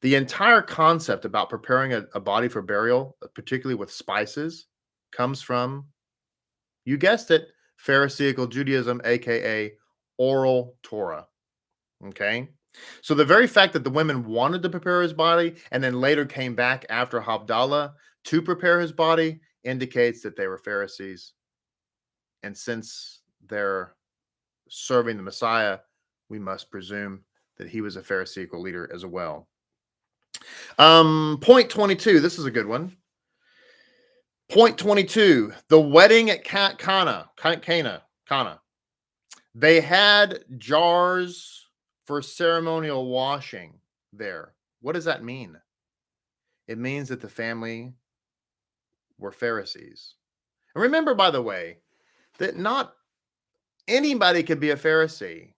the entire concept about preparing a body for burial, particularly with spices, comes from, you guessed it, Pharisaical Judaism, aka oral Torah. Okay? So the very fact that the women wanted to prepare his body and then later came back after Havdalah to prepare his body indicates that they were Pharisees. And since they're serving the Messiah, we must presume that he was a Pharisaical leader as well. Point 22. This is a good one. Point 22. The wedding at Cana. They had jars for ceremonial washing there. What does that mean? It means that the family were Pharisees. And remember, by the way, that not anybody could be a Pharisee.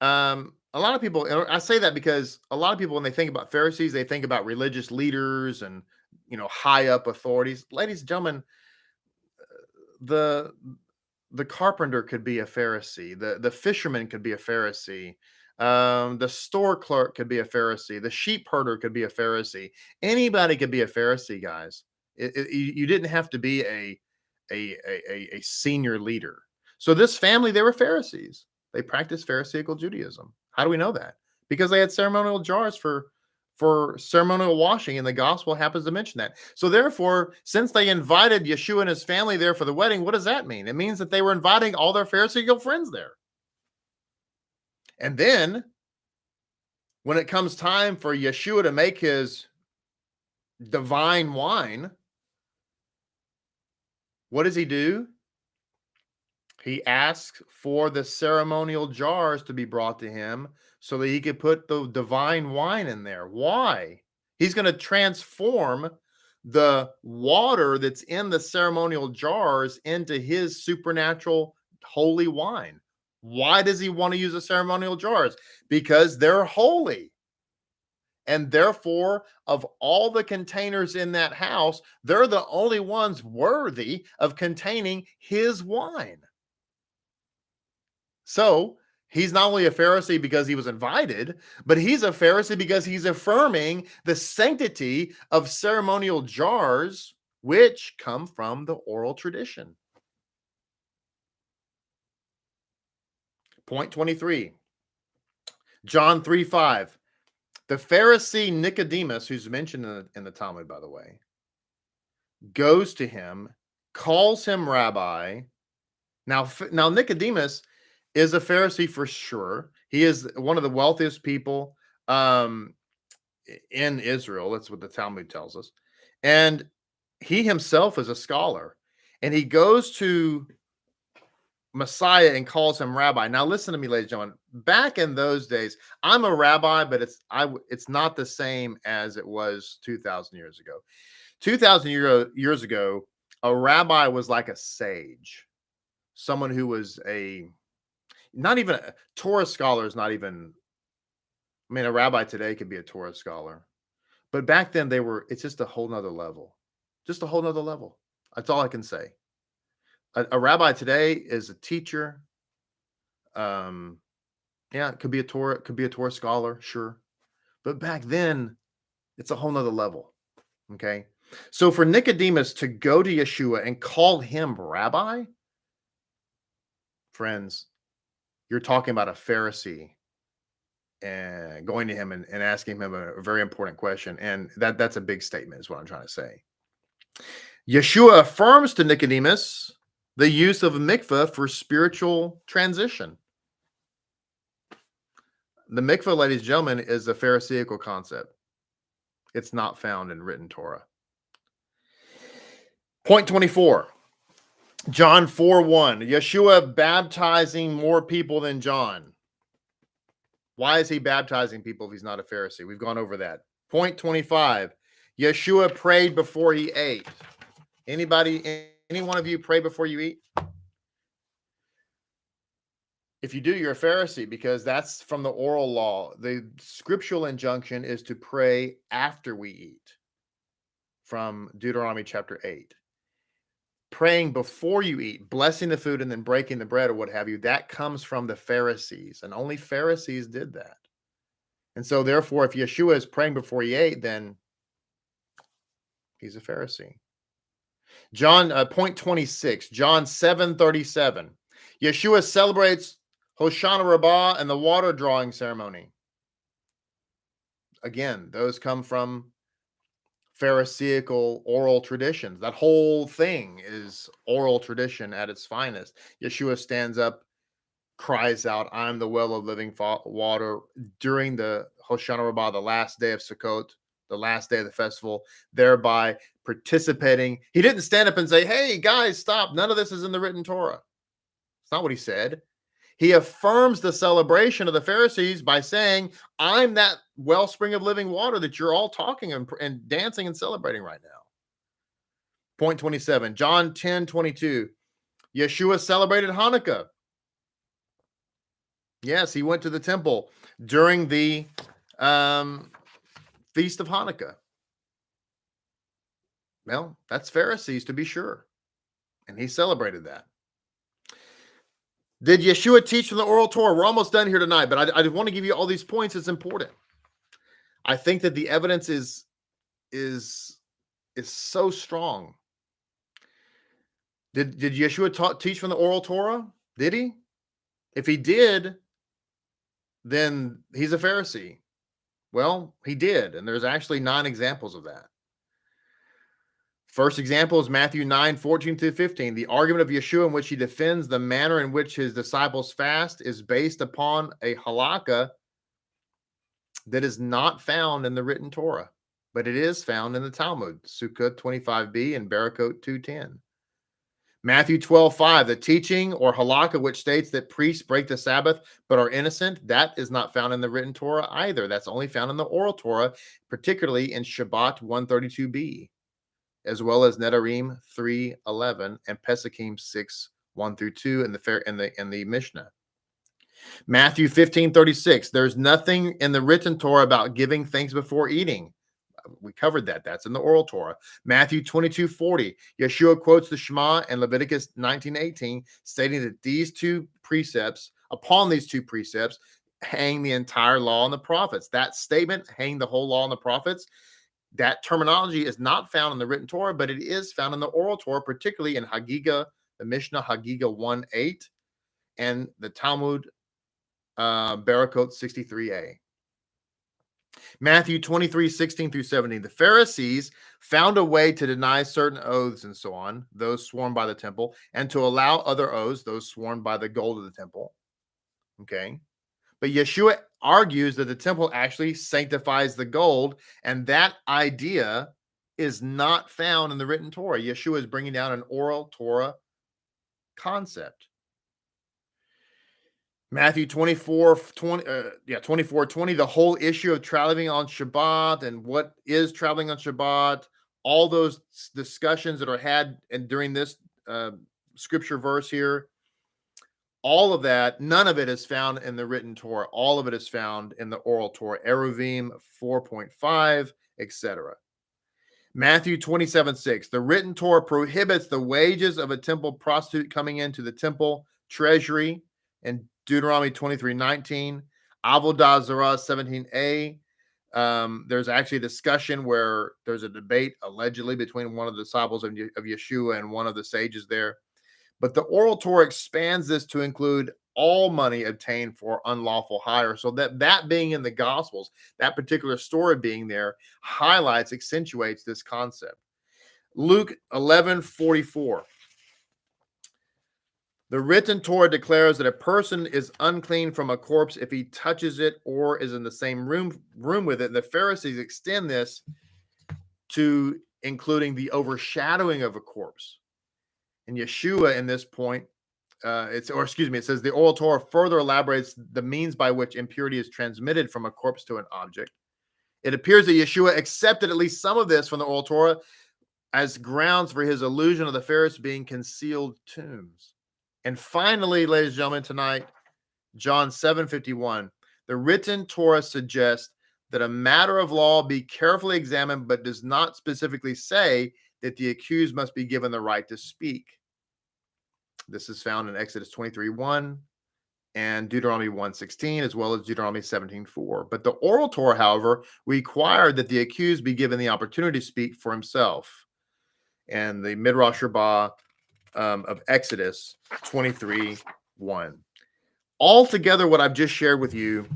A lot of people, and I say that because a lot of people, when they think about Pharisees, they think about religious leaders and, high up authorities. Ladies and gentlemen, the carpenter could be a Pharisee. The fisherman could be a Pharisee. The store clerk could be a Pharisee. The sheep herder could be a Pharisee. Anybody could be a Pharisee, guys. You didn't have to be a senior leader. So this family, they were Pharisees. They practiced Pharisaical Judaism. How do we know that? Because they had ceremonial jars for ceremonial washing, and the gospel happens to mention that. So therefore, since they invited Yeshua and his family there for the wedding, what does that mean? It means that they were inviting all their Pharisaical friends there. And then, when it comes time for Yeshua to make his divine wine, what does he do? He asks for the ceremonial jars to be brought to him so that he could put the divine wine in there. Why? He's going to transform the water that's in the ceremonial jars into his supernatural holy wine. Why does he want to use the ceremonial jars? Because they're holy. And therefore, of all the containers in that house, they're the only ones worthy of containing his wine. So he's not only a Pharisee because he was invited, but he's a Pharisee because he's affirming the sanctity of ceremonial jars, which come from the oral tradition. Point 23, John 3:5. The Pharisee Nicodemus, who's mentioned in the Talmud, by the way, goes to him, calls him Rabbi. Now Nicodemus is a Pharisee for sure. He is one of the wealthiest people in Israel. That's what the Talmud tells us. And he himself is a scholar. And he goes to Messiah and calls him Rabbi. Now, listen to me, ladies and gentlemen. Back in those days, I'm a rabbi, but it's not the same as it was 2,000 years ago. 2,000 years ago, a rabbi was like a sage, someone who was not even a Torah scholar is not even. I mean, a rabbi today could be a Torah scholar, but back then it's just a whole nother level, just a whole nother level. That's all I can say. A rabbi today is a teacher. Yeah, it could be a Torah scholar, sure. But back then, it's a whole nother level. Okay. So for Nicodemus to go to Yeshua and call him Rabbi, friends, you're talking about a Pharisee and going to him and asking him a very important question. And that's a big statement is what I'm trying to say. Yeshua affirms to Nicodemus the use of a mikveh for spiritual transition. The mikveh, ladies and gentlemen, is a Pharisaical concept. It's not found in written Torah. Point 24, John 4:1. Yeshua baptizing more people than John. Why is he baptizing people if he's not a Pharisee? We've gone over that. Point 25, Yeshua prayed before he ate. Any one of you pray before you eat? If you do, you're a Pharisee because that's from the oral law. The scriptural injunction is to pray after we eat from Deuteronomy chapter 8. Praying before you eat, blessing the food and then breaking the bread or what have you, that comes from the Pharisees, and only Pharisees did that. And so therefore, if Yeshua is praying before he ate, then he's a Pharisee. Point 26, John 7:37. Yeshua celebrates Hoshana Rabbah and the water drawing ceremony. Again, those come from Pharisaical oral traditions. That whole thing is oral tradition at its finest. Yeshua stands up, cries out, "I'm the well of living water," during the Hoshana Rabbah, the last day of Sukkot, the last day of the festival, thereby participating. He didn't stand up and say, "Hey, guys, stop. None of this is in the written Torah." It's not what he said. He affirms the celebration of the Pharisees by saying, "I'm that wellspring of living water that you're all talking and dancing and celebrating right now." Point 27, John 10:22. Yeshua celebrated Hanukkah. Yes, he went to the temple during the Feast of Hanukkah. Well, that's Pharisees to be sure. And he celebrated that. Did Yeshua teach from the oral Torah? We're almost done here tonight, but I want to give you all these points. It's important. I think that the evidence is so strong. Did Yeshua teach from the oral Torah? Did he? If he did, then he's a Pharisee. Well, he did, and there's actually 9 examples of that. First example is Matthew 9:14-15. The argument of Yeshua in which he defends the manner in which his disciples fast is based upon a halakha that is not found in the written Torah, but it is found in the Talmud, Sukkot 25b and Barakot 2:10. Matthew 12:5, the teaching or halakha which states that priests break the Sabbath but are innocent, that is not found in the written Torah either. That's only found in the oral Torah, particularly in Shabbat 132b. As well as Nedarim 3:11 and Pesachim 6:1-2 in the Mishnah. Matthew 15:36. There's nothing in the written Torah about giving thanks before eating. We covered that. That's in the oral Torah. Matthew 22:40. Yeshua quotes the Shema and Leviticus 19:18, stating that these 2 precepts upon these two precepts hang the entire law and the prophets. That statement, hang the whole law and the prophets, that terminology is not found in the written Torah, but it is found in the oral Torah, particularly in Hagigah, the Mishnah Hagigah 1:8, and the Talmud Barakot 63a. Matthew 23:16 through 17. The Pharisees found a way to deny certain oaths and so on, those sworn by the temple, and to allow other oaths, those sworn by the gold of the temple. Okay. But Yeshua argues that the temple actually sanctifies the gold, and that idea is not found in the written Torah. Yeshua is bringing down an oral Torah concept. Matthew 24:20, the whole issue of traveling on Shabbat and what is traveling on Shabbat, all those discussions that are had and during this scripture verse here, all of that, none of it is found in the written Torah. All of it is found in the oral Torah, Eruvim 4.5, etc. Matthew 27:6, the written Torah prohibits the wages of a temple prostitute coming into the temple treasury, and Deuteronomy 23:19, Avodah Zarah 17a. There's actually a discussion where there's a debate allegedly between one of the disciples of Yeshua and one of the sages there. But the oral Torah expands this to include all money obtained for unlawful hire. So that being in the Gospels, that particular story being there, highlights, accentuates this concept. Luke 11:44. The written Torah declares that a person is unclean from a corpse if he touches it or is in the same room with it. The Pharisees extend this to including the overshadowing of a corpse. And Yeshua, in this point, it says the oral Torah further elaborates the means by which impurity is transmitted from a corpse to an object. It appears that Yeshua accepted at least some of this from the oral Torah as grounds for his illusion of the Pharisees being concealed tombs. And finally, ladies and gentlemen, tonight, John 7:51, the written Torah suggests that a matter of law be carefully examined, but does not specifically say that the accused must be given the right to speak. This is found in Exodus 23:1 and Deuteronomy 1:16, as well as Deuteronomy 17:4. But the oral Torah, however, required that the accused be given the opportunity to speak for himself. And the Midrash Rabbah of Exodus 23:1. Altogether, what I've just shared with you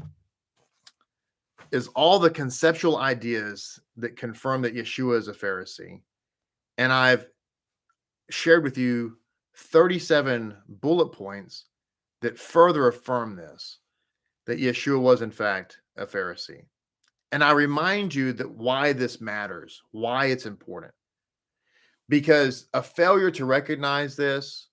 is all the conceptual ideas that confirm that Yeshua is a Pharisee. And I've shared with you 37 bullet points that further affirm this, that Yeshua was in fact a Pharisee. And I remind you that why this matters, why it's important. Because a failure to recognize this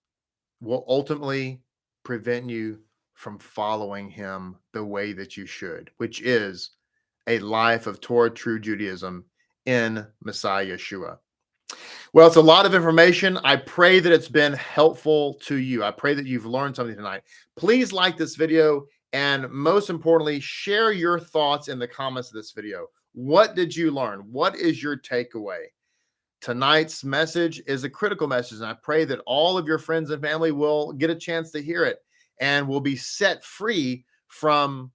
will ultimately prevent you from following him the way that you should, which is a life of Torah true Judaism in Messiah Yeshua. Well, it's a lot of information. I pray that it's been helpful to you. I pray that you've learned something tonight. Please like this video, and most importantly, share your thoughts in the comments of this video. What did you learn? What is your takeaway? Tonight's message is a critical message, and I pray that all of your friends and family will get a chance to hear it and will be set free from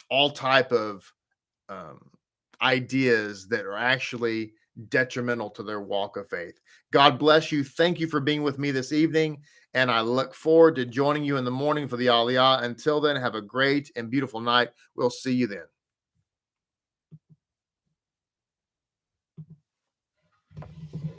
all type of ideas that are actually detrimental to their walk of faith. God bless you. Thank you for being with me this evening, and I look forward to joining you in the morning for the Aliyah. Until then, have a great and beautiful night. We'll see you then.